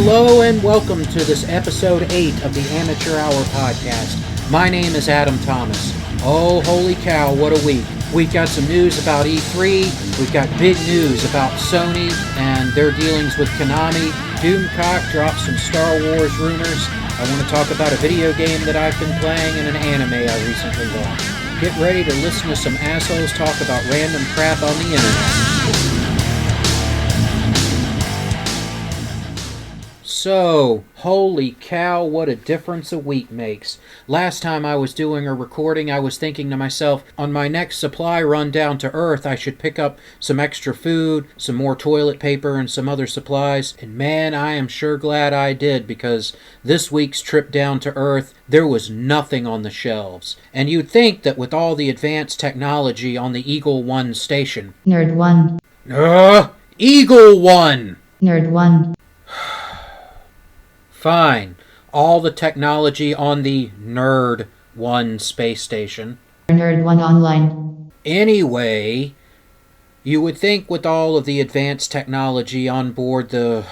Hello and welcome to this episode 8 of the Amateur Hour podcast. My name is Adam Thomas. Oh, holy cow, what a week. We've got some news about E3, we've got big news about Sony and their dealings with Konami. Doomcock dropped some Star Wars rumors. I want to talk about a video game that I've been playing and an anime I recently watched. Get ready to listen to some assholes talk about random crap on the internet. So, holy cow, what a difference a week makes. Last time I was doing a recording, I was thinking to myself, on my next supply run down to Earth, I should pick up some extra food, some more toilet paper, and some other supplies. And man, I am sure glad I did, because this week's trip down to Earth, there was nothing on the shelves. And you'd think that with all the advanced technology on the Eagle 1 station... Nerd 1. Eagle 1! Nerd 1. Fine. All the technology on the Nerd 1 space station. Nerd 1 online. Anyway, you would think with all of the advanced technology on board the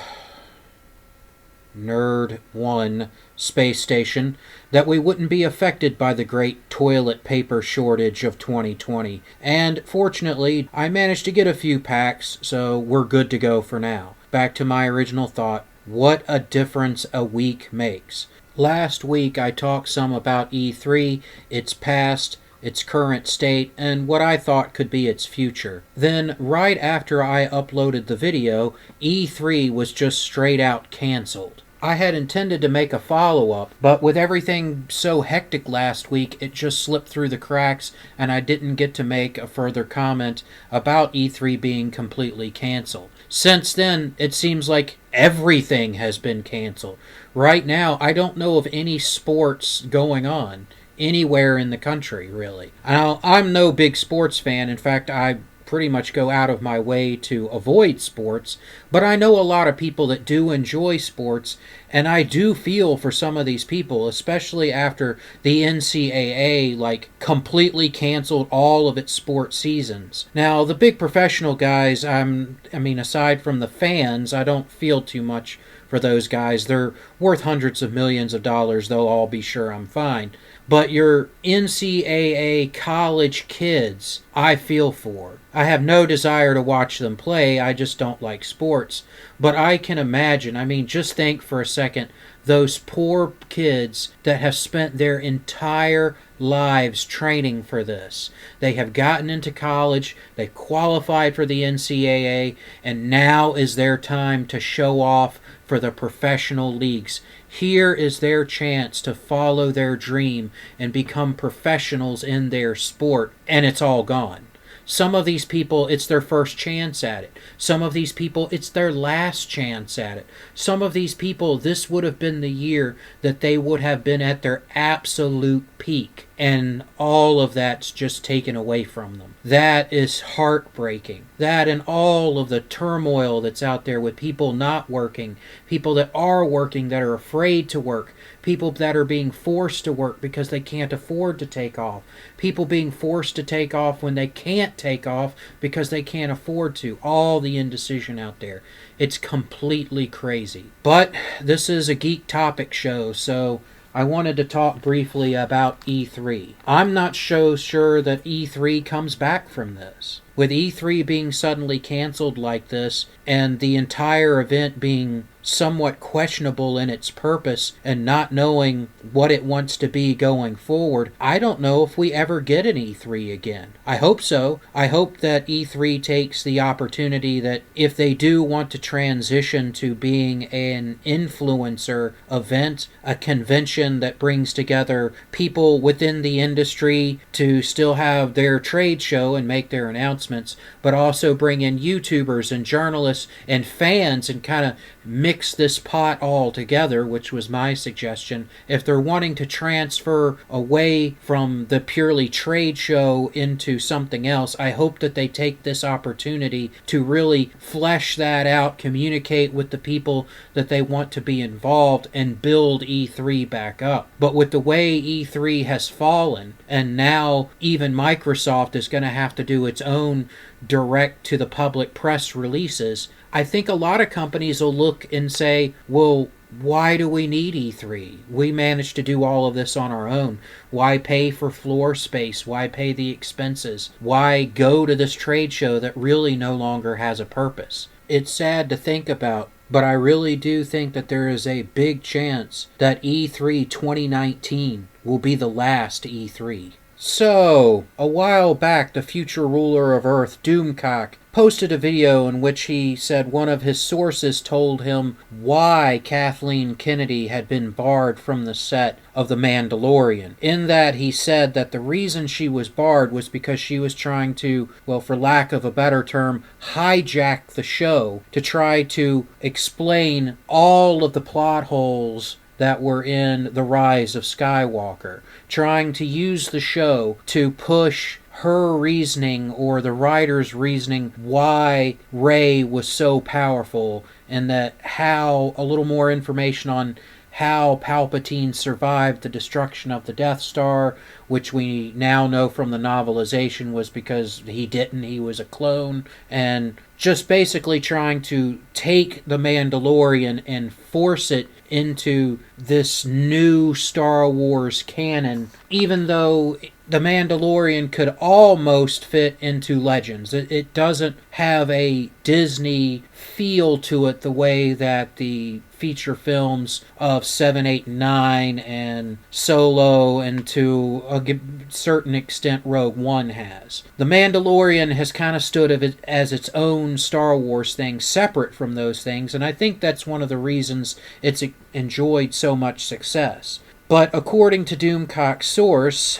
Nerd 1 space station that we wouldn't be affected by the great toilet paper shortage of 2020. And fortunately, I managed to get a few packs, so we're good to go for now. Back to my original thought. What a difference a week makes. Last week I talked some about E3, its past, its current state, and what I thought could be its future. Then, right after I uploaded the video, E3 was just straight out canceled. I had intended to make a follow-up, but with everything so hectic last week, it just slipped through the cracks, and I didn't get to make a further comment about E3 being completely canceled. Since then, it seems like everything has been canceled. Right now, I don't know of any sports going on anywhere in the country, really. Now, I'm no big sports fan. In fact, I pretty much go out of my way to avoid sports, but I know a lot of people that do enjoy sports, and I do feel for some of these people, especially after the NCAA completely canceled all of its sports seasons. Now, the big professional guys, aside from the fans, I don't feel too much for those guys. They're worth hundreds of millions of dollars, they'll all be sure I'm fine. But your NCAA college kids, I feel for. I have no desire to watch them play, I just don't like sports. But I can imagine, just think for a second, those poor kids that have spent their entire lives training for this. They have gotten into college, they qualified for the NCAA, and now is their time to show off for the professional leagues. Here is their chance to follow their dream and become professionals in their sport, and it's all gone. Some of these people, it's their first chance at it. Some of these people, it's their last chance at it. Some of these people, this would have been the year that they would have been at their absolute peak. And all of that's just taken away from them. That is heartbreaking. That and all of the turmoil that's out there with people not working, people that are working that are afraid to work, people that are being forced to work because they can't afford to take off, people being forced to take off when they can't take off because they can't afford to, all the indecision out there. It's completely crazy. But this is a Geek Topic show, so I wanted to talk briefly about E3. I'm not so sure that E3 comes back from this. With E3 being suddenly canceled like this, and the entire event being somewhat questionable in its purpose and not knowing what it wants to be going forward, I don't know if we ever get an E3 again. I hope so. I hope that E3 takes the opportunity that if they do want to transition to being an influencer event, a convention that brings together people within the industry to still have their trade show and make their announcements, but also bring in YouTubers and journalists and fans and kind of mix this pot all together, which was my suggestion. If they're wanting to transfer away from the purely trade show into something else, I hope that they take this opportunity to really flesh that out, communicate with the people that they want to be involved, and build E3 back up. But with the way E3 has fallen, and now even Microsoft is going to have to do its own direct to the public press releases, I think a lot of companies will look in and say, well, why do we need E3? We managed to do all of this on our own. Why pay for floor space? Why pay the expenses? Why go to this trade show that really no longer has a purpose? It's sad to think about, but I really do think that there is a big chance that E3 2019 will be the last E3. So, a while back, the future ruler of Earth, Doomcock, posted a video in which he said one of his sources told him why Kathleen Kennedy had been barred from the set of The Mandalorian. In that, he said that the reason she was barred was because she was trying to, well, for lack of a better term, hijack the show to try to explain all of the plot holes that were in The Rise of Skywalker, trying to use the show to push her reasoning or the writer's reasoning why Rey was so powerful, and that how a little more information on how Palpatine survived the destruction of the Death Star, which we now know from the novelization was because he didn't, he was a clone, and just basically trying to take The Mandalorian and force it into this new Star Wars canon, even though The Mandalorian could almost fit into Legends. It doesn't have a Disney feel to it the way that the feature films of 7, 8, and 9 and Solo and to a certain extent Rogue One has. The Mandalorian has kind of stood as its own Star Wars thing, separate from those things, and I think that's one of the reasons it's enjoyed so much success. But according to Doomcock's source,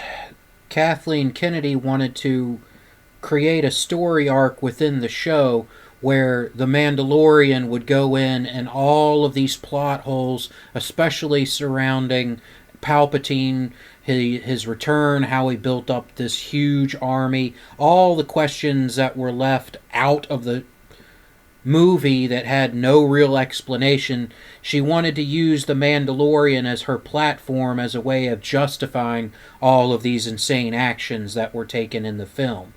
Kathleen Kennedy wanted to create a story arc within the show where the Mandalorian would go in and all of these plot holes, especially surrounding Palpatine, his return, how he built up this huge army, all the questions that were left out of the movie that had no real explanation. She wanted to use The Mandalorian as her platform as a way of justifying all of these insane actions that were taken in the film.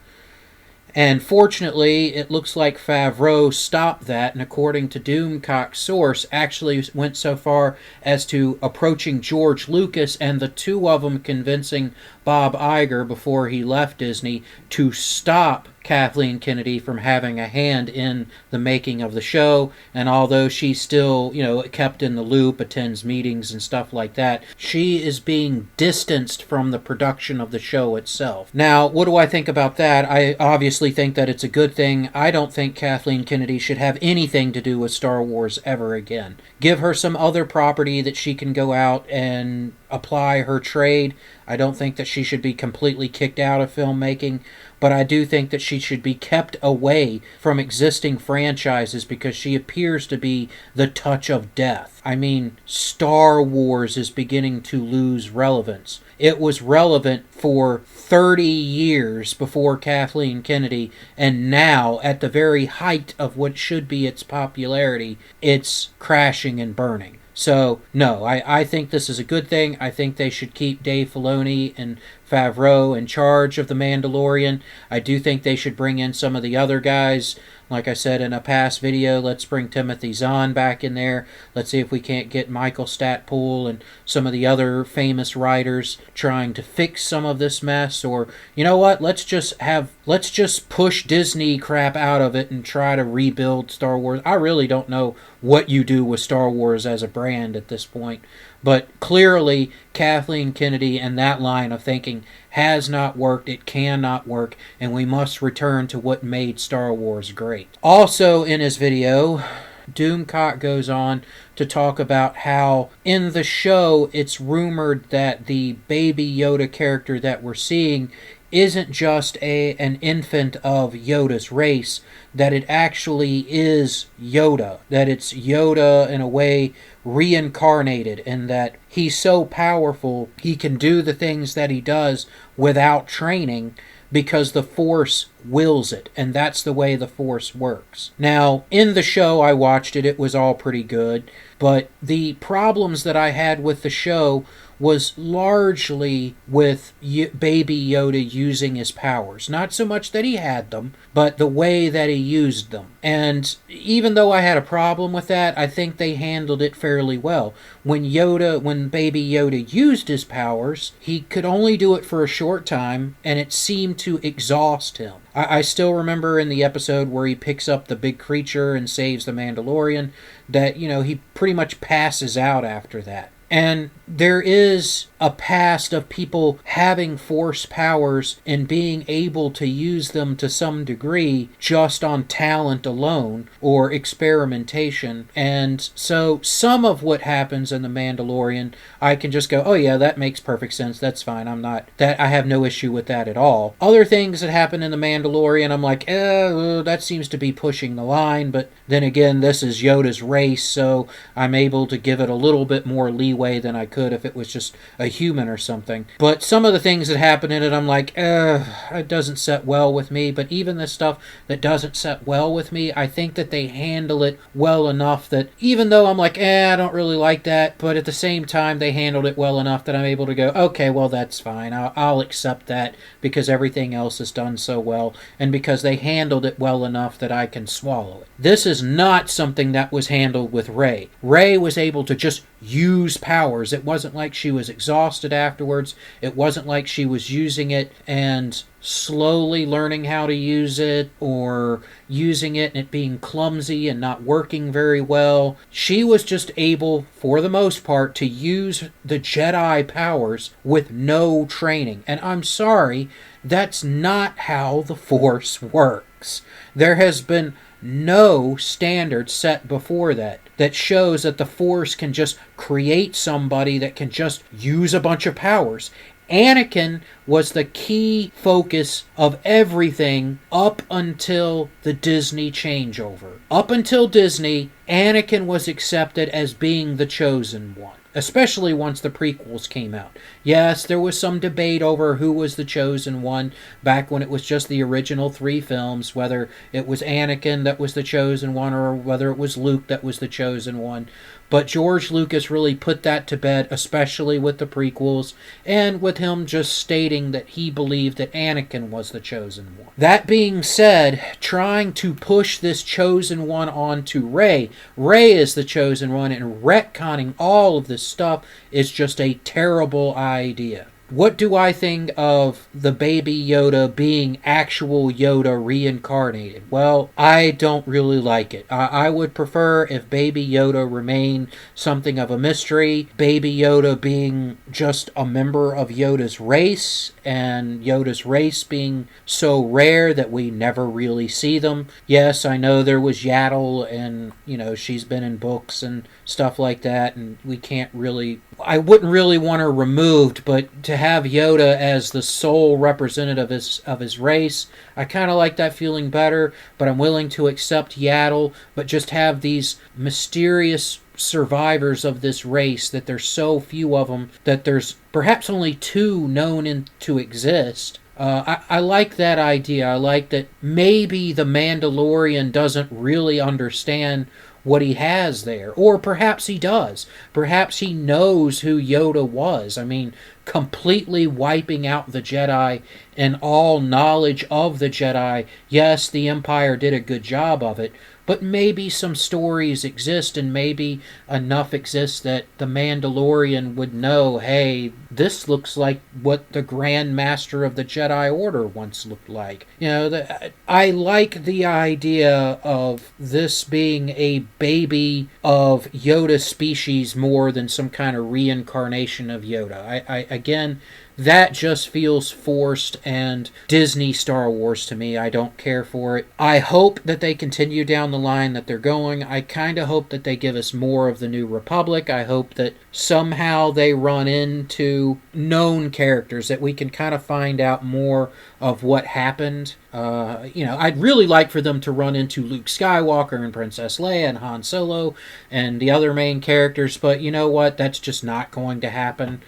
And fortunately, it looks like Favreau stopped that, and according to Doomcock's source, actually went so far as to approaching George Lucas and the two of them convincing Bob Iger before he left Disney to stop Kathleen Kennedy from having a hand in the making of the show. And although she still, kept in the loop, attends meetings and stuff like that, she is being distanced from the production of the show itself. Now, what do I think about that? I obviously think that it's a good thing. I don't think Kathleen Kennedy should have anything to do with Star Wars ever again. Give her some other property that she can go out and apply her trade. I don't think that she should be completely kicked out of filmmaking, but I do think that she should be kept away from existing franchises because she appears to be the touch of death. I mean, Star Wars is beginning to lose relevance. It was relevant for 30 years before Kathleen Kennedy, and now, at the very height of what should be its popularity, it's crashing and burning. So, no, I think this is a good thing. I think they should keep Dave Filoni and Favreau in charge of The Mandalorian. I do think they should bring in some of the other guys. Like I said in a past video, let's bring Timothy Zahn back in there. Let's see if we can't get Michael Stackpole and some of the other famous writers trying to fix some of this mess. Or, you know what, let's just push Disney crap out of it and try to rebuild Star Wars. I really don't know what you do with Star Wars as a brand at this point. But clearly, Kathleen Kennedy and that line of thinking has not worked, it cannot work, and we must return to what made Star Wars great. Also in his video, Doomcock goes on to talk about how in the show it's rumored that the Baby Yoda character that we're seeing isn't just an infant of Yoda's race, that it actually is Yoda, that it's Yoda in a way reincarnated, and that he's so powerful he can do the things that he does without training because the Force wills it, and that's the way the Force works. Now, in the show I watched it was all pretty good, but the problems that I had with the show was largely with Baby Yoda using his powers. Not so much that he had them, but the way that he used them. And even though I had a problem with that, I think they handled it fairly well. When Baby Yoda used his powers, he could only do it for a short time, and it seemed to exhaust him. I still remember in the episode where he picks up the big creature and saves the Mandalorian, that, he pretty much passes out after that. And there is a past of people having Force powers and being able to use them to some degree just on talent alone or experimentation. And so some of what happens in The Mandalorian, I can just go, oh yeah, that makes perfect sense. That's fine. I have no issue with that at all. Other things that happen in The Mandalorian, I'm like, that seems to be pushing the line. But then again, this is Yoda's race, so I'm able to give it a little bit more leeway than I could if it was just a human or something. But some of the things that happen in it, I'm like, it doesn't set well with me. But even the stuff that doesn't set well with me, I think that they handle it well enough that even though I'm like, I don't really like that, but at the same time, they handled it well enough that I'm able to go, okay, well, that's fine. I'll accept that because everything else is done so well, and because they handled it well enough that I can swallow it. This is not something that was handled with Rey. Rey was able to just use powers. It wasn't like she was exhausted afterwards. It wasn't like she was using it and slowly learning how to use it, or using it and it being clumsy and not working very well. She was just able, for the most part, to use the Jedi powers with no training. And I'm sorry, that's not how the Force works. There has been no standard set before that shows that the Force can just create somebody that can just use a bunch of powers. Anakin was the key focus of everything up until the Disney changeover. Up until Disney, Anakin was accepted as being the chosen one, especially once the prequels came out. Yes, there was some debate over who was the chosen one back when it was just the original 3 films, whether it was Anakin that was the chosen one or whether it was Luke that was the chosen one. But George Lucas really put that to bed, especially with the prequels, and with him just stating that he believed that Anakin was the chosen one. That being said, trying to push this chosen one onto Rey is the chosen one, and retconning all of this stuff is just a terrible idea. What do I think of the Baby Yoda being actual Yoda reincarnated? Well, I don't really like it. I would prefer if Baby Yoda remained something of a mystery, Baby Yoda being just a member of Yoda's race, and Yoda's race being so rare that we never really see them. Yes, I know there was Yaddle, and, she's been in books and stuff like that, and we can't really... I wouldn't really want her removed, but to have Yoda as the sole representative of his race, I kind of like that feeling better, but I'm willing to accept Yaddle, but just have these mysterious survivors of this race, that there's so few of them, that there's perhaps only 2 known to exist. I like that idea. I like that maybe the Mandalorian doesn't really understand what he has there. Or perhaps he does. Perhaps he knows who Yoda was. I mean, completely wiping out the Jedi and all knowledge of the Jedi. Yes, the Empire did a good job of it, but maybe some stories exist, and maybe enough exists that the Mandalorian would know, hey, this looks like what the Grand Master of the Jedi Order once looked like. I like the idea of this being a baby of Yoda species more than some kind of reincarnation of Yoda. Again, that just feels forced and Disney Star Wars to me. I don't care for it. I hope that they continue down the line that they're going. I kind of hope that they give us more of the New Republic. I hope that somehow they run into known characters, that we can kind of find out more of what happened. I'd really like for them to run into Luke Skywalker and Princess Leia and Han Solo and the other main characters, but you know what? That's just not going to happen.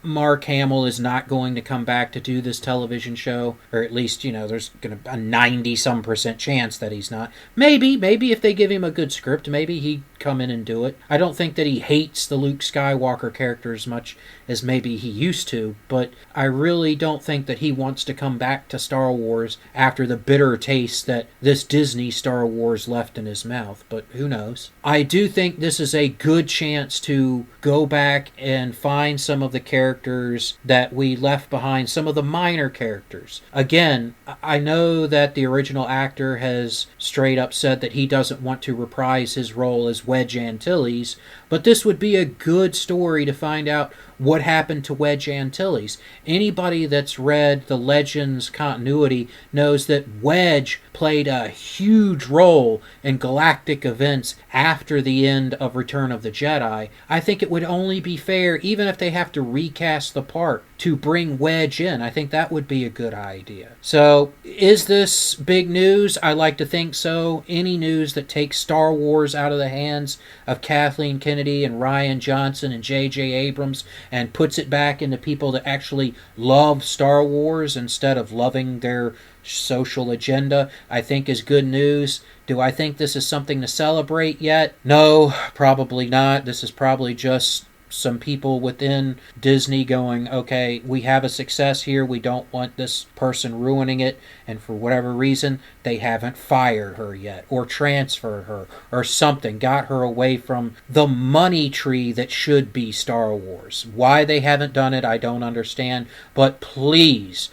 Mark Hamill is not going to come back to do this television show, or at least, there's going to be a 90-some% chance that he's not. Maybe if they give him a good script, maybe he'd come in and do it. I don't think that he hates the Luke Skywalker character as much as maybe he used to, but I really don't think that he wants to come back to Star Wars after the bitter taste that this Disney Star Wars left in his mouth, but who knows. I do think this is a good chance to go back and find some of the characters that we left behind, some of the minor characters. Again, I know that the original actor has straight up said that he doesn't want to reprise his role as Wedge Antilles, but this would be a good story to find out what happened to Wedge Antilles. Anybody that's read the Legends continuity knows that Wedge played a huge role in galactic events after the end of Return of the Jedi. I think it would only be fair, even if they have to recast the part, to bring Wedge in. I think that would be a good idea. So, is this big news? I like to think so. Any news that takes Star Wars out of the hands of Kathleen Kennedy and Rian Johnson and J.J. Abrams and puts it back into people that actually love Star Wars instead of loving their social agenda, I think is good news. Do I think this is something to celebrate yet? No, probably not. This is probably just some people within Disney going, okay, we have a success here, we don't want this person ruining it, and for whatever reason, they haven't fired her yet, or transferred her, or something, got her away from the money tree that should be Star Wars. Why they haven't done it, I don't understand, but please,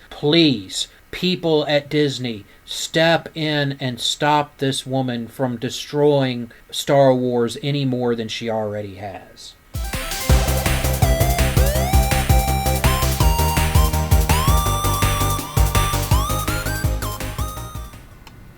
people at Disney, step in and stop this woman from destroying Star Wars any more than she already has.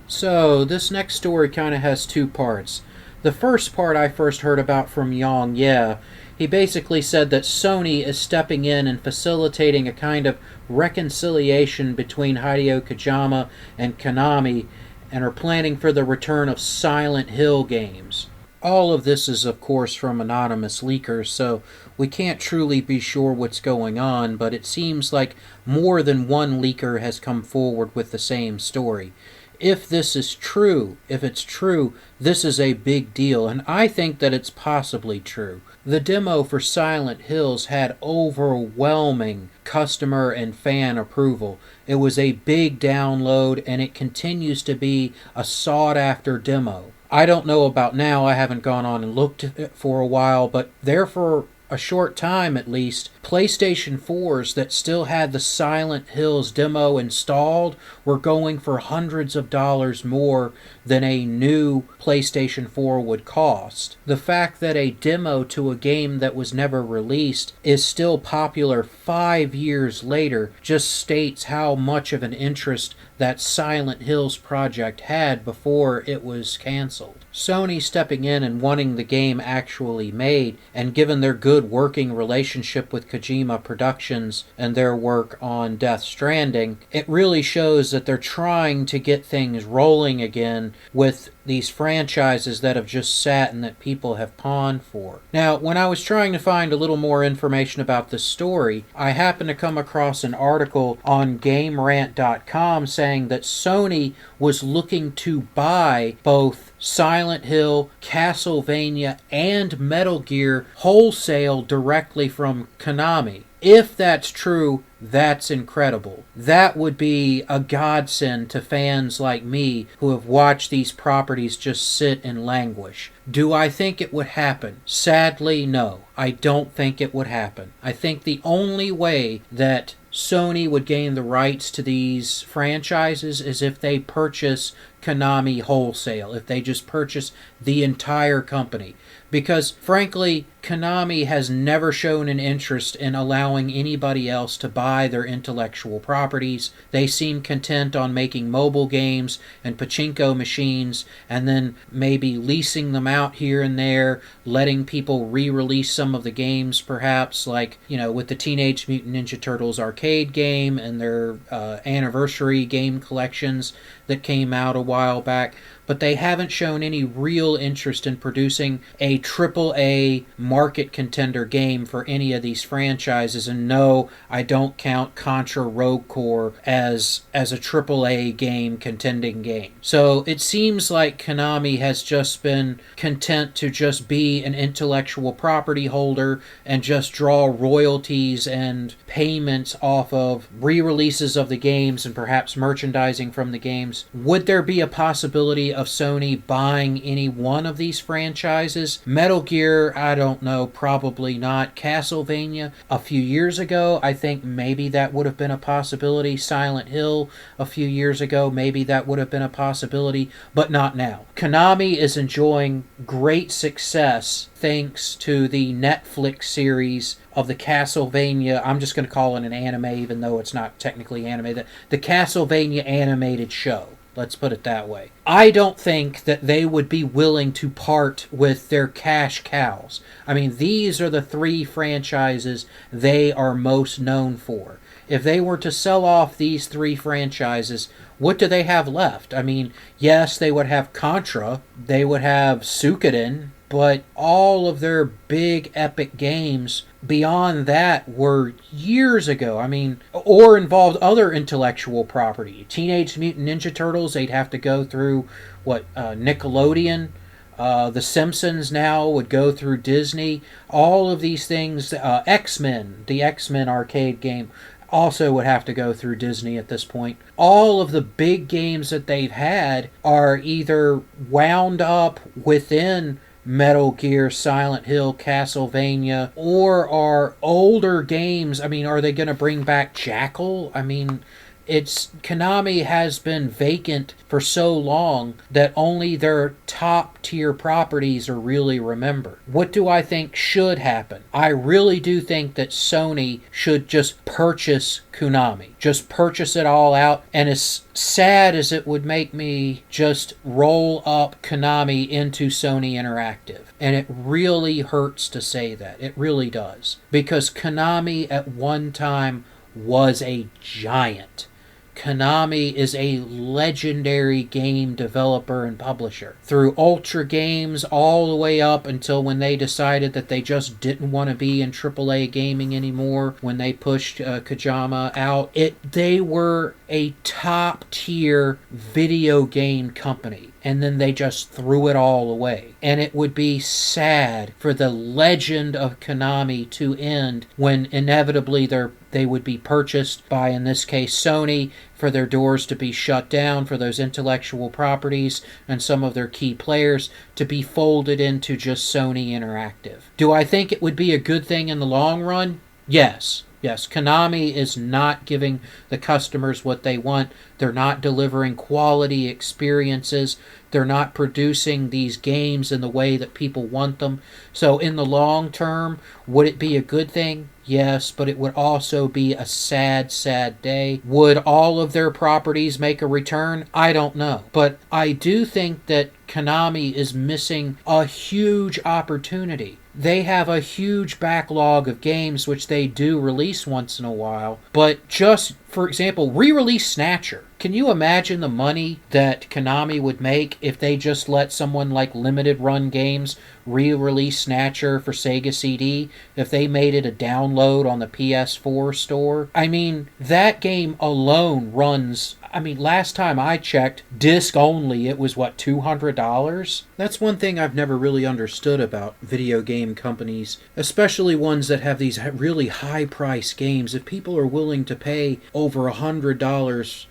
So, this next story kind of has two parts. The first part I first heard about from Yang Ye. He basically said that Sony is stepping in and facilitating a kind of reconciliation between Hideo Kojima and Konami and are planning for the return of Silent Hill games. All of this is, of course, from anonymous leakers, so we can't truly be sure what's going on, but it seems like more than one leaker has come forward with the same story. If this is true, this is a big deal, and I think that it's possibly true. The demo for Silent Hills had overwhelming customer and fan approval. It was a big download, and it continues to be a sought-after demo. I don't know about now, I haven't gone on and looked at it for a while, but there for a short time at least, PlayStation 4s that still had the Silent Hills demo installed were going for hundreds of dollars more than a new PlayStation 4 would cost. The fact that a demo to a game that was never released is still popular 5 years later just states how much of an interest that Silent Hills project had before it was canceled. Sony stepping in and wanting the game actually made, and given their good working relationship with Kojima Productions and their work on Death Stranding, it really shows that they're trying to get things rolling again with these franchises that have just sat and that people have pawned for. Now, when I was trying to find a little more information about this story, I happened to come across an article on GameRant.com saying that Sony was looking to buy both Silent Hill, Castlevania, and Metal Gear wholesale directly from Konami. If that's true, that's incredible. That would be a godsend to fans like me who have watched these properties just sit and languish. Do I think it would happen? Sadly, no. I don't think it would happen. I think the only way that Sony would gain the rights to these franchises is if they purchase Konami wholesale, if they just purchase the entire company. Because, frankly, Konami has never shown an interest in allowing anybody else to buy their intellectual properties. They seem content on making mobile games and pachinko machines and then maybe leasing them out here and there, letting people re-release some of the games perhaps, like, with the Teenage Mutant Ninja Turtles arcade game and their anniversary game collections that came out a while back. but they haven't shown any real interest in producing a AAA market contender game for any of these franchises. And no, I don't count Contra Rogue Core as a AAA game contending game. So it seems like Konami has just been content to just be an intellectual property holder and just draw royalties and payments off of re-releases of the games and perhaps merchandising from the games. Would there be a possibility of Sony buying any one of these franchises? Metal Gear, I don't know, probably not. Castlevania, a few years ago, I think maybe that would have been a possibility. Silent Hill, a few years ago, maybe that would have been a possibility, but not now. Konami is enjoying great success thanks to the Netflix series of the Castlevania. I'm just going to call it an anime, even though it's not technically anime. The Castlevania animated show. Let's put it that way. I don't think that they would be willing to part with their cash cows. I mean, these are the three franchises they are most known for. If they were to sell off these three franchises, what do they have left? I mean, yes, they would have Contra, they would have Suikoden, but all of their big epic games beyond that were years ago. I mean, or involved other intellectual property. Teenage Mutant Ninja Turtles, they'd have to go through Nickelodeon. The Simpsons now would go through Disney. All of these things, X-Men, the X-Men arcade game, also would have to go through Disney at this point. All of the big games that they've had are either wound up within Metal Gear, Silent Hill, Castlevania, or are older games. I mean, are they going to bring back Jackal? I mean, Konami has been vacant for so long that only their top tier properties are really remembered. What do I think should happen? I really do think that Sony should just purchase Konami. Just purchase it all out. And as sad as it would make me just roll up Konami into Sony Interactive. And it really hurts to say that. It really does. Because Konami at one time was a giant. Konami is a legendary game developer and publisher. Through Ultra Games all the way up until when they decided that they just didn't want to be in AAA gaming anymore, when they pushed Kojima out, they were a top tier video game company. And then they just threw it all away. And it would be sad for the legend of Konami to end when inevitably they would be purchased by, in this case, Sony, for their doors to be shut down, for those intellectual properties and some of their key players to be folded into just Sony Interactive. Do I think it would be a good thing in the long run? Yes. Yes, Konami is not giving the customers what they want. They're not delivering quality experiences. They're not producing these games in the way that people want them. So in the long term, would it be a good thing? Yes, but it would also be a sad, sad day. Would all of their properties make a return? I don't know. But I do think that Konami is missing a huge opportunity. They have a huge backlog of games which they do release once in a while, but just, for example, re-release Snatcher. Can you imagine the money that Konami would make if they just let someone like Limited Run Games re-release Snatcher for Sega CD, if they made it a download on the PS4 store? I mean, that game alone runs, last time I checked, disc only, it was $200? That's one thing I've never really understood about video game companies, especially ones that have these really high price games. If people are willing to pay over $100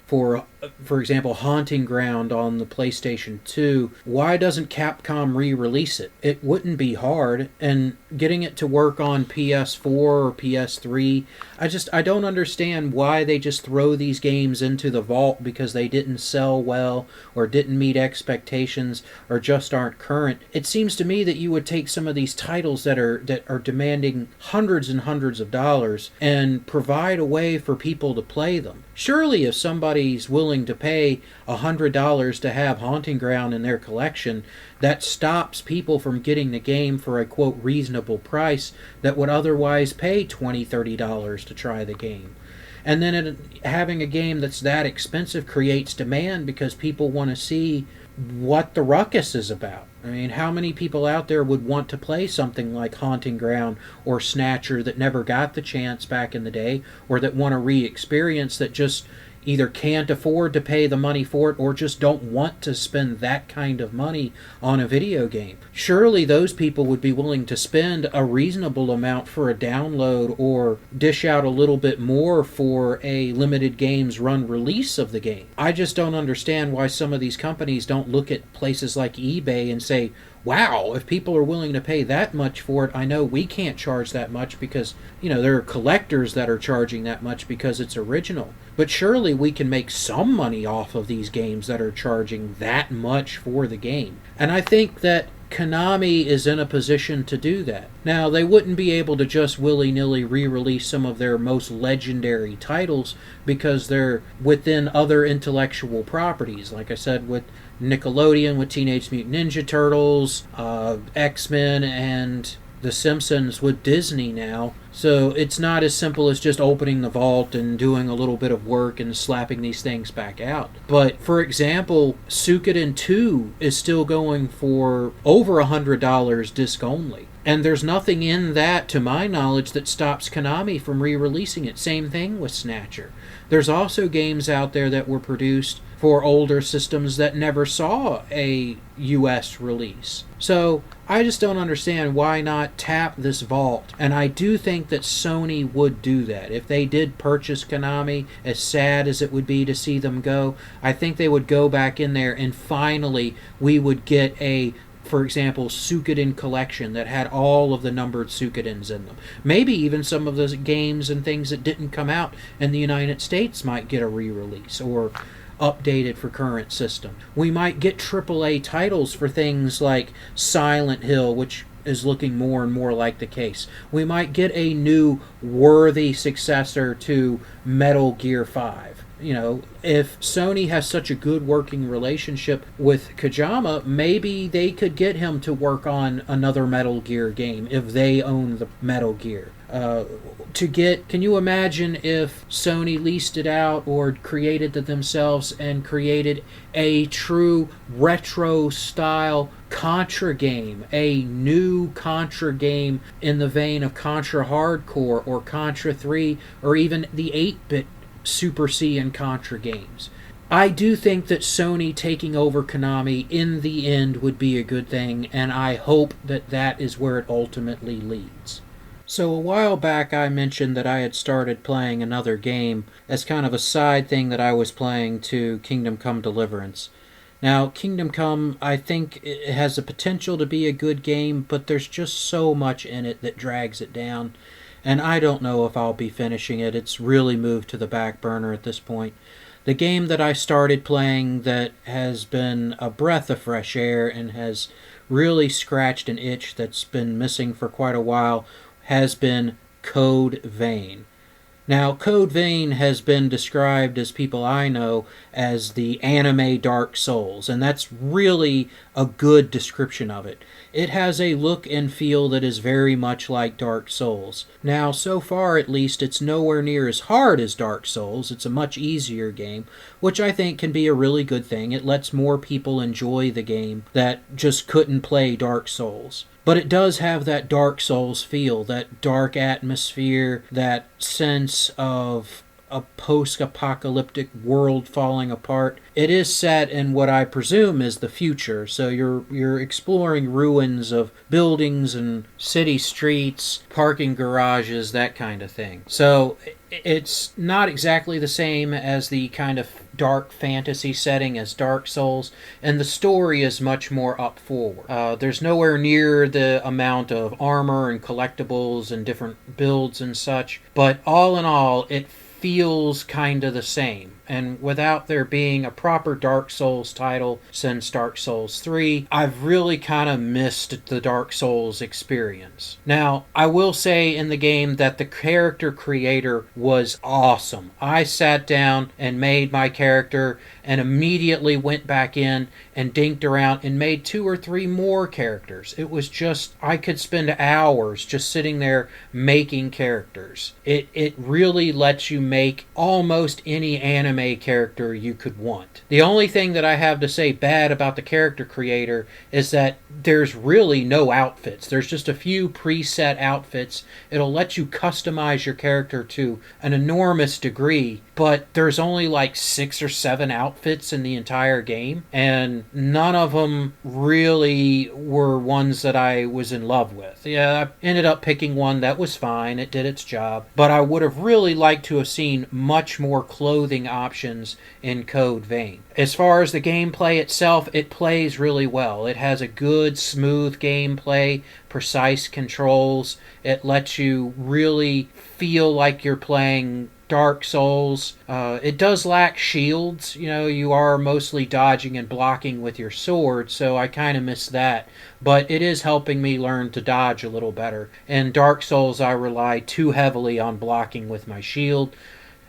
for example, Haunting Ground on the PlayStation 2, why doesn't Capcom re-release it? It wouldn't be hard, and getting it to work on PS4 or PS3, I don't understand why they just throw these games into the vault because they didn't sell well or didn't meet expectations or just aren't current. It seems to me that you would take some of these titles that are demanding hundreds and hundreds of dollars and provide a way for people to play them. Surely if somebody's willing to pay $100 to have Haunting Ground in their collection, that stops people from getting the game for a, quote, reasonable price that would otherwise pay $20, $30 to try the game. And then having a game that's that expensive creates demand because people want to see what the ruckus is about. I mean, how many people out there would want to play something like Haunting Ground or Snatcher that never got the chance back in the day, or that want to re-experience, that just either can't afford to pay the money for it or just don't want to spend that kind of money on a video game? Surely those people would be willing to spend a reasonable amount for a download or dish out a little bit more for a limited games run release of the game. I just don't understand why some of these companies don't look at places like eBay and say, wow, if people are willing to pay that much for it, I know we can't charge that much because, there are collectors that are charging that much because it's original. But surely we can make some money off of these games that are charging that much for the game. And I think that Konami is in a position to do that. Now, they wouldn't be able to just willy-nilly re-release some of their most legendary titles because they're within other intellectual properties. Like I said, with Nickelodeon, with Teenage Mutant Ninja Turtles, X-Men, and The Simpsons with Disney now. So it's not as simple as just opening the vault and doing a little bit of work and slapping these things back out. But, for example, Suikoden 2 is still going for over $100 disc only. And there's nothing in that, to my knowledge, that stops Konami from re-releasing it. Same thing with Snatcher. There's also games out there that were produced for older systems that never saw a US release. So I just don't understand why not tap this vault. And I do think that Sony would do that. If they did purchase Konami, as sad as it would be to see them go, I think they would go back in there and finally we would get a, for example, Suikoden collection that had all of the numbered Suikodens in them. Maybe even some of those games and things that didn't come out in the United States might get a re-release or updated for current system. We might get AAA titles for things like Silent Hill, which is looking more and more like the case. We might get a new worthy successor to Metal Gear 5. If Sony has such a good working relationship with Kojima, maybe they could get him to work on another Metal Gear game if they own the Metal Gear. Can you imagine if Sony leased it out or created it themselves and created a true retro style Contra game, a new Contra game in the vein of Contra Hardcore or Contra 3 or even the 8-bit Super C and Contra games? I do think that Sony taking over Konami in the end would be a good thing, and I hope that that is where it ultimately leads. So a while back I mentioned that I had started playing another game as kind of a side thing that I was playing to Kingdom Come Deliverance. Now, Kingdom Come, I think it has the potential to be a good game, but there's just so much in it that drags it down, and I don't know if I'll be finishing it. It's really moved to the back burner at this point. The game that I started playing that has been a breath of fresh air and has really scratched an itch that's been missing for quite a while has been Code Vein. Now, Code Vein has been described as people I know as the anime Dark Souls, and that's really a good description of it. It has a look and feel that is very much like Dark Souls. Now, so far at least, it's nowhere near as hard as Dark Souls. It's a much easier game, which I think can be a really good thing. It lets more people enjoy the game that just couldn't play Dark Souls. But it does have that Dark Souls feel, that dark atmosphere, that sense of a post-apocalyptic world falling apart. It is set in what I presume is the future, so you're exploring ruins of buildings and city streets, parking garages, that kind of thing. So it's not exactly the same as the kind of dark fantasy setting as Dark Souls, and the story is much more up forward. There's nowhere near the amount of armor and collectibles and different builds and such, but all in all, it feels kind of the same. And without there being a proper Dark Souls title since Dark Souls 3, I've really kind of missed the Dark Souls experience. Now, I will say in the game that the character creator was awesome. I sat down and made my character and immediately went back in and dinked around and made 2 or 3 more characters. It was just, I could spend hours just sitting there making characters. It really lets you make almost any anime anime character you could want. The only thing that I have to say bad about the character creator is that there's really no outfits. There's just a few preset outfits. It'll let you customize your character to an enormous degree, but there's only like 6 or 7 outfits in the entire game, and none of them really were ones that I was in love with. Yeah, I ended up picking one that was fine. It did its job, but I would have really liked to have seen much more clothing options in Code Vein. As far as the gameplay itself, it plays really well. It has a good, smooth gameplay, precise controls. It lets you really feel like you're playing Dark Souls. It does lack shields. You are mostly dodging and blocking with your sword, so I kind of miss that. But it is helping me learn to dodge a little better. In Dark Souls, I rely too heavily on blocking with my shield.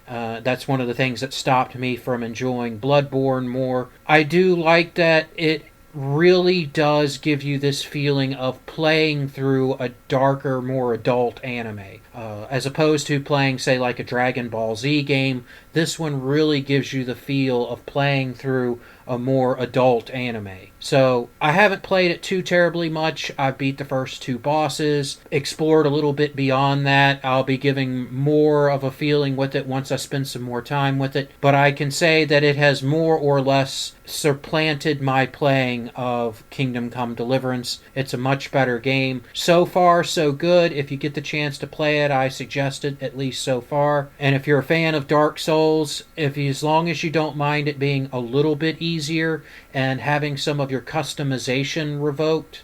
That's one of the things that stopped me from enjoying Bloodborne more. I do like that it really does give you this feeling of playing through a darker, more adult anime. As opposed to playing, say, like a Dragon Ball Z game, this one really gives you the feel of playing through a more adult anime. So, I haven't played it too terribly much. I've beat the first 2 bosses, explored a little bit beyond that. I'll be giving more of a feeling with it once I spend some more time with it. But I can say that it has more or less supplanted my playing of Kingdom Come Deliverance. It's a much better game. So far, so good. If you get the chance to play it, I suggest it, at least so far. And if you're a fan of Dark Souls, as long as you don't mind it being a little bit easier and having some of your customization revoked,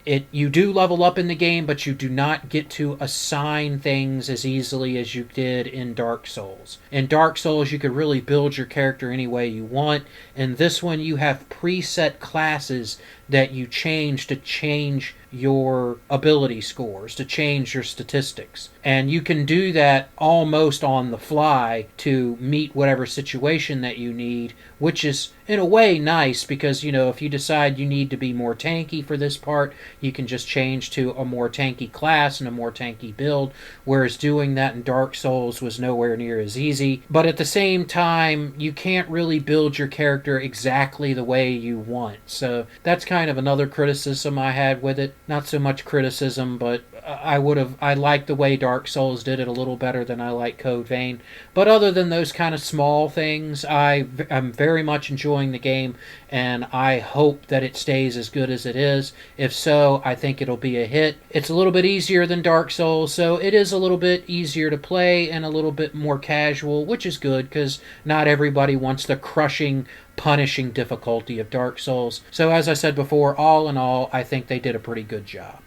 you do level up in the game, but you do not get to assign things as easily as you did in Dark Souls. In Dark Souls, you could really build your character any way you want. In this one, you have preset classes that you change to change your ability scores, to change your statistics. And you can do that almost on the fly to meet whatever situation that you need, which is in a way nice because, if you decide you need to be more tanky for this part, you can just change to a more tanky class and a more tanky build, whereas doing that in Dark Souls was nowhere near as easy. But at the same time, you can't really build your character exactly the way you want. So that's kind of another criticism I had with it. Not so much criticism, but I like the way Dark Souls did it a little better than I like Code Vein. But other than those kind of small things, I'm very much enjoying the game, and I hope that it stays as good as it is. If so, I think it'll be a hit. It's a little bit easier than Dark Souls, so it is a little bit easier to play and a little bit more casual, which is good because not everybody wants the crushing, punishing difficulty of Dark Souls. So as I said before, all in all, I think they did a pretty good job.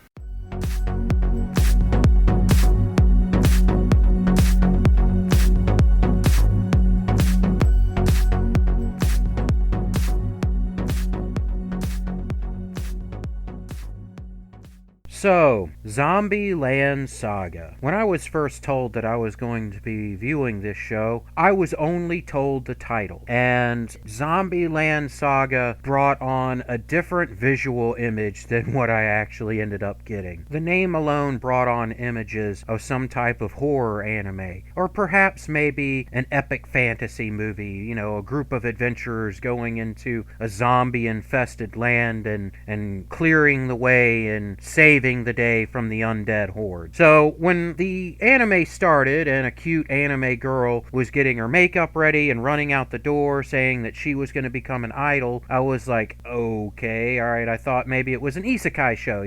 So, Zombie Land Saga. When I was first told that I was going to be viewing this show, I was only told the title. And Zombie Land Saga brought on a different visual image than what I actually ended up getting. The name alone brought on images of some type of horror anime, or perhaps maybe an epic fantasy movie, a group of adventurers going into a zombie-infested land and clearing the way and saving the day from the undead horde. So when the anime started and a cute anime girl was getting her makeup ready and running out the door saying that she was going to become an idol, I was like, okay, alright, I thought maybe it was an isekai show.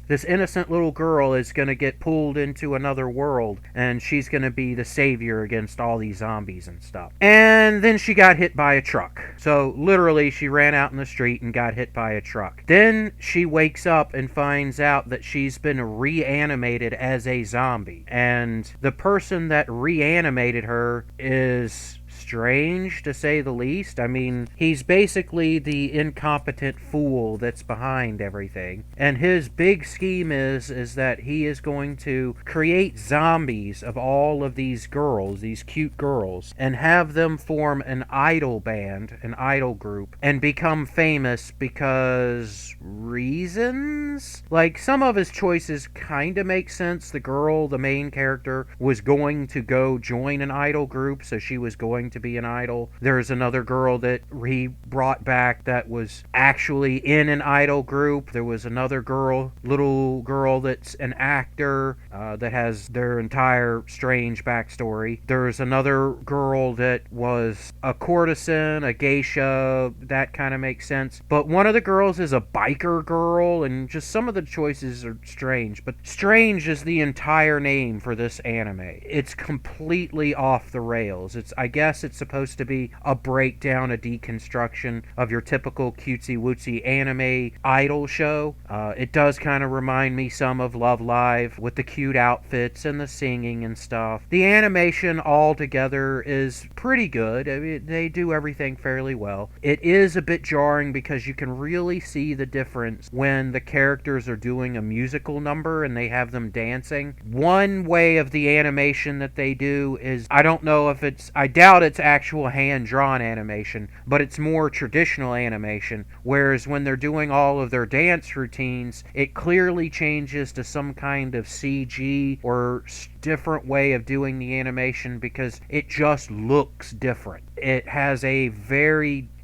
This innocent little girl is going to get pulled into another world and she's going to be the savior against all these zombies and stuff. And then she got hit by a truck. So literally she ran out in the street and got hit by a truck. Then she wakes up and finds out that she's been reanimated as a zombie. And the person that reanimated her is strange, to say the least. I mean, he's basically the incompetent fool that's behind everything. And his big scheme is that he is going to create zombies of all of these girls, these cute girls, and have them form an idol band, an idol group, and become famous because reasons? sense. Like, some of his choices kind of make sense. The girl, the main character, was going to go join an idol group, so she was going to be an idol. There's another girl that he brought back that was actually in an idol group. There was another girl, little girl, that's an actor that has their entire strange backstory. There's another girl that was a courtesan, a geisha. That kind of makes sense. But one of the girls is a biker girl, and just some of the choices are strange. But strange is the entire name for this anime. It's completely off the rails. I guess it's supposed to be a breakdown, a deconstruction of your typical cutesy wootsy anime idol show. It does kind of remind me some of Love Live with the cute outfits and the singing and stuff. The animation altogether is pretty good. I mean, they do everything fairly well. It is a bit jarring because you can really see the difference when the characters are doing a musical number and they have them dancing. One way of the animation that they do is, I don't know if I doubt it's actual hand-drawn animation, but it's more traditional animation, whereas when they're doing all of their dance routines, it clearly changes to some kind of CG or different way of doing the animation because it just looks different. It has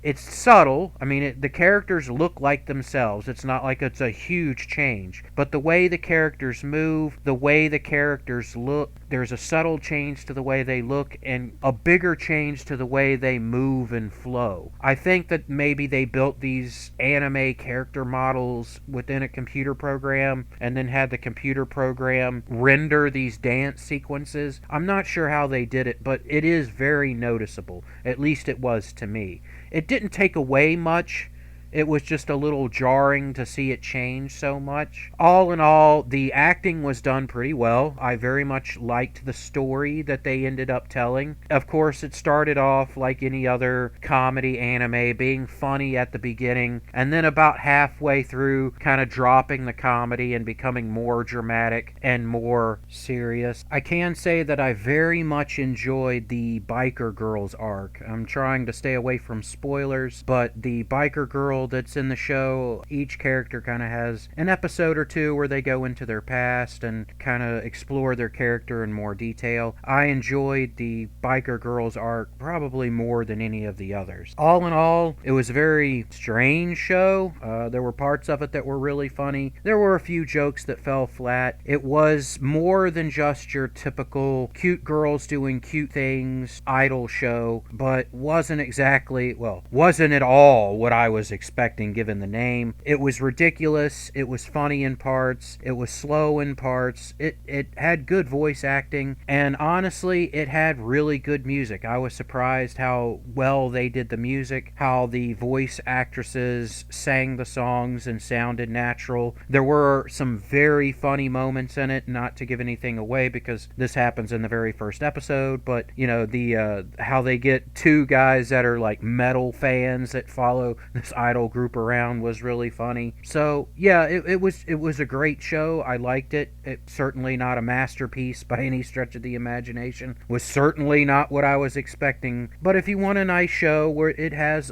it's subtle. I mean, the characters look like themselves. It's not like it's a huge change. But the way the characters move, the way the characters look, there's a subtle change to the way they look and a bigger change to the way they move and flow. I think that maybe they built these anime character models within a computer program and then had the computer program render these dance sequences. I'm not sure how they did it, but it is very noticeable. At least it was to me. It didn't take away much. It was just a little jarring to see it change so much. All in all, the acting was done pretty well. I very much liked the story that they ended up telling. Of course, it started off like any other comedy anime, being funny at the beginning, and then about halfway through kind of dropping the comedy and becoming more dramatic and more serious. I can say that I very much enjoyed the biker girls arc. I'm trying to stay away from spoilers, but the biker girl that's in the show, each character kind of has an episode or two where they go into their past and kind of explore their character in more detail. I enjoyed the biker girls arc probably more than any of the others. All in all, it was a very strange show. There were parts of it that were really funny. There were a few jokes that fell flat. It was more than just your typical cute girls doing cute things idol show, but wasn't at all what I was expecting given the name. It was ridiculous. It was funny in parts. It was slow in parts. It had good voice acting, and honestly, it had really good music. I was surprised how well they did the music, how the voice actresses sang the songs and sounded natural. There were some very funny moments in it, not to give anything away because this happens in the very first episode, but the how they get two guys that are like metal fans that follow this idol group around was really funny. So yeah, it was a great show. I liked it. It's certainly not a masterpiece by any stretch of the imagination. Was certainly not what I was expecting. But if you want a nice show where it has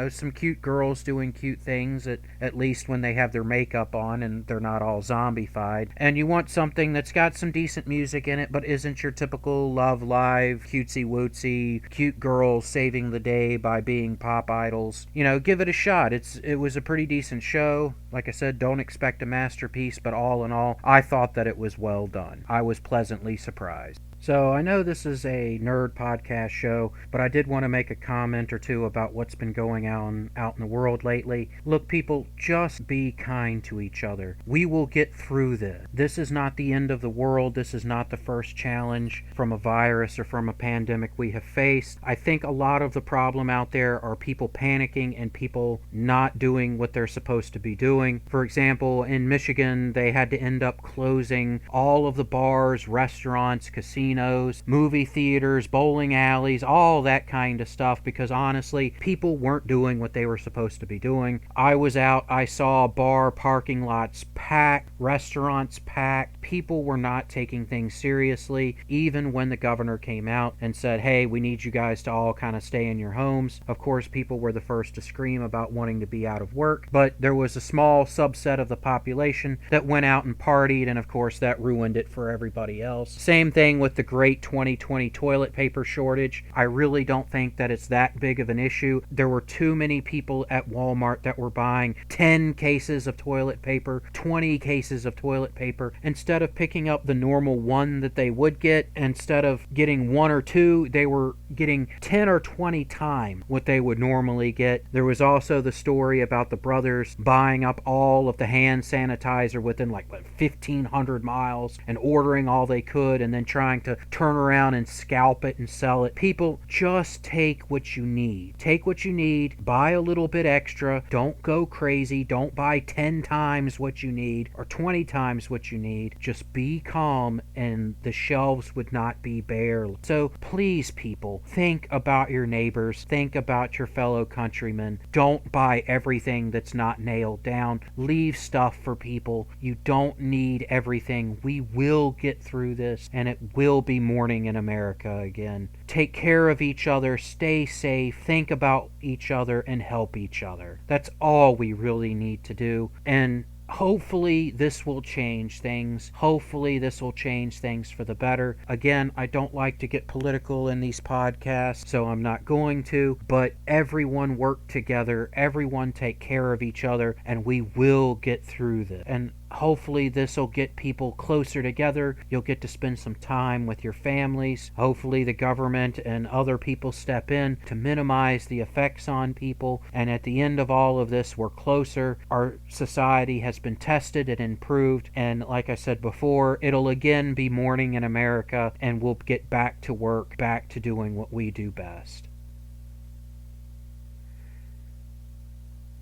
some cute girls doing cute things, at least when they have their makeup on and they're not all zombified, and you want something that's got some decent music in it but isn't your typical Love Live cutesy wootsy cute girls saving the day by being pop idols, give it a shot. It was a pretty decent show. Like I said, don't expect a masterpiece, but all in all, I thought that it was well done. I was pleasantly surprised. So I know this is a nerd podcast show, but I did want to make a comment or two about what's been going on out in the world lately. Look, people, just be kind to each other. We will get through this. This is not the end of the world. This is not the first challenge from a virus or from a pandemic we have faced. I think a lot of the problem out there are people panicking and people not doing what they're supposed to be doing. For example, in Michigan, they had to end up closing all of the bars, restaurants, casinos, casinos, movie theaters, bowling alleys, all that kind of stuff, because honestly, people weren't doing what they were supposed to be doing. I was out, I saw bar parking lots packed, restaurants packed. People were not taking things seriously, even when the governor came out and said, hey, we need you guys to all kind of stay in your homes. Of course, people were the first to scream about wanting to be out of work, but there was a small subset of the population that went out and partied, and of course that ruined it for everybody else. Same thing with the great 2020 toilet paper shortage. I really don't think that it's that big of an issue. There were too many people at Walmart that were buying 10 cases of toilet paper, 20 cases of toilet paper, instead of picking up the normal one that they would get. Instead of getting one or two, they were getting 10 or 20 times what they would normally get. There was also the story about the brothers buying up all of the hand sanitizer within like 1,500 miles and ordering all they could and then trying to turn around and scalp it and sell it. People, just take what you need. Take what you need, buy a little bit extra, don't go crazy, don't buy 10 times what you need or 20 times what you need. Just be calm and the shelves would not be bare. So please, people, think about your neighbors, think about your fellow countrymen. Don't buy everything that's not nailed down. Leave stuff for people. You don't need everything. We will get through this and it will be morning in America again. Take care of each other, stay safe, think about each other, and help each other. That's all we really need to do. And hopefully this will change things. Hopefully this will change things for the better. Again, I don't like to get political in these podcasts, so I'm not going to, but everyone work together, everyone take care of each other, and we will get through this. And hopefully this will get people closer together. You'll get to spend some time with your families. Hopefully the government and other people step in to minimize the effects on people. And at the end of all of this, we're closer. Our society has been tested and improved. And like I said before, it'll again be morning in America and we'll get back to work, back to doing what we do best.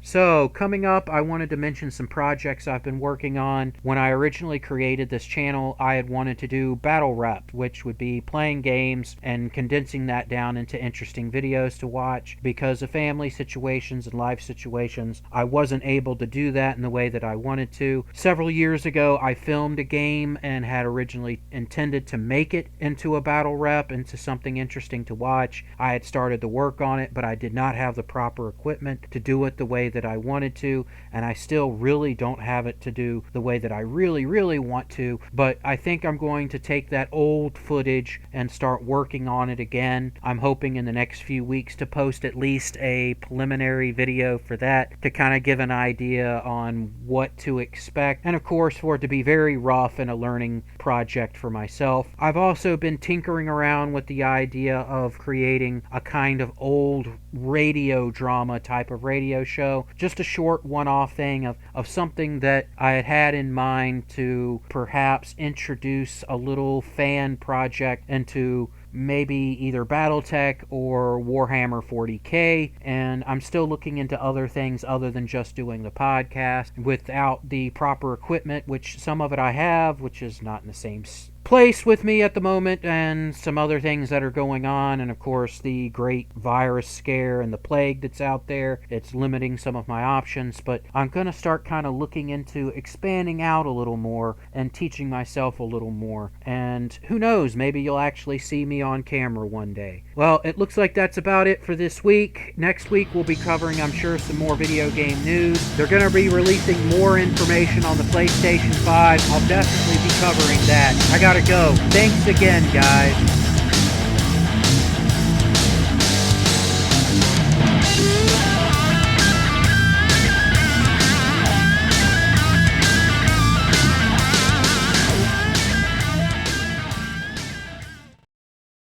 So, coming up, I wanted to mention some projects I've been working on. When I originally created this channel, I had wanted to do battle rep, which would be playing games and condensing that down into interesting videos to watch. Because of family situations and life situations, I wasn't able to do that in the way that I wanted to. Several years ago, I filmed a game and had originally intended to make it into a battle rep, into something interesting to watch. I had started to work on it, but I did not have the proper equipment to do it the way that I wanted to, and I still really don't have it to do the way that I really want to, but I think I'm going to take that old footage and start working on it again. I'm hoping in the next few weeks to post at least a preliminary video for that to kind of give an idea on what to expect, and of course for it to be very rough and a learning project for myself. I've also been tinkering around with the idea of creating a kind of old radio drama type of radio show, just a short one-off thing of something that I had in mind to perhaps introduce a little fan project into maybe either Battletech or Warhammer 40k, and I'm still looking into other things other than just doing the podcast without the proper equipment, which some of it I have, which is not in the same place with me at the moment, and some other things that are going on, and of course the great virus scare and the plague that's out there. It's limiting some of my options, but I'm going to start kind of looking into expanding out a little more and teaching myself a little more, and who knows, maybe you'll actually see me on camera one day. Well, it looks like that's about it for this week. Next week we'll be covering, I'm sure, some more video game news. They're going to be releasing more information on the PlayStation 5. I'll definitely be covering that. I gotta go. Thanks again, guys.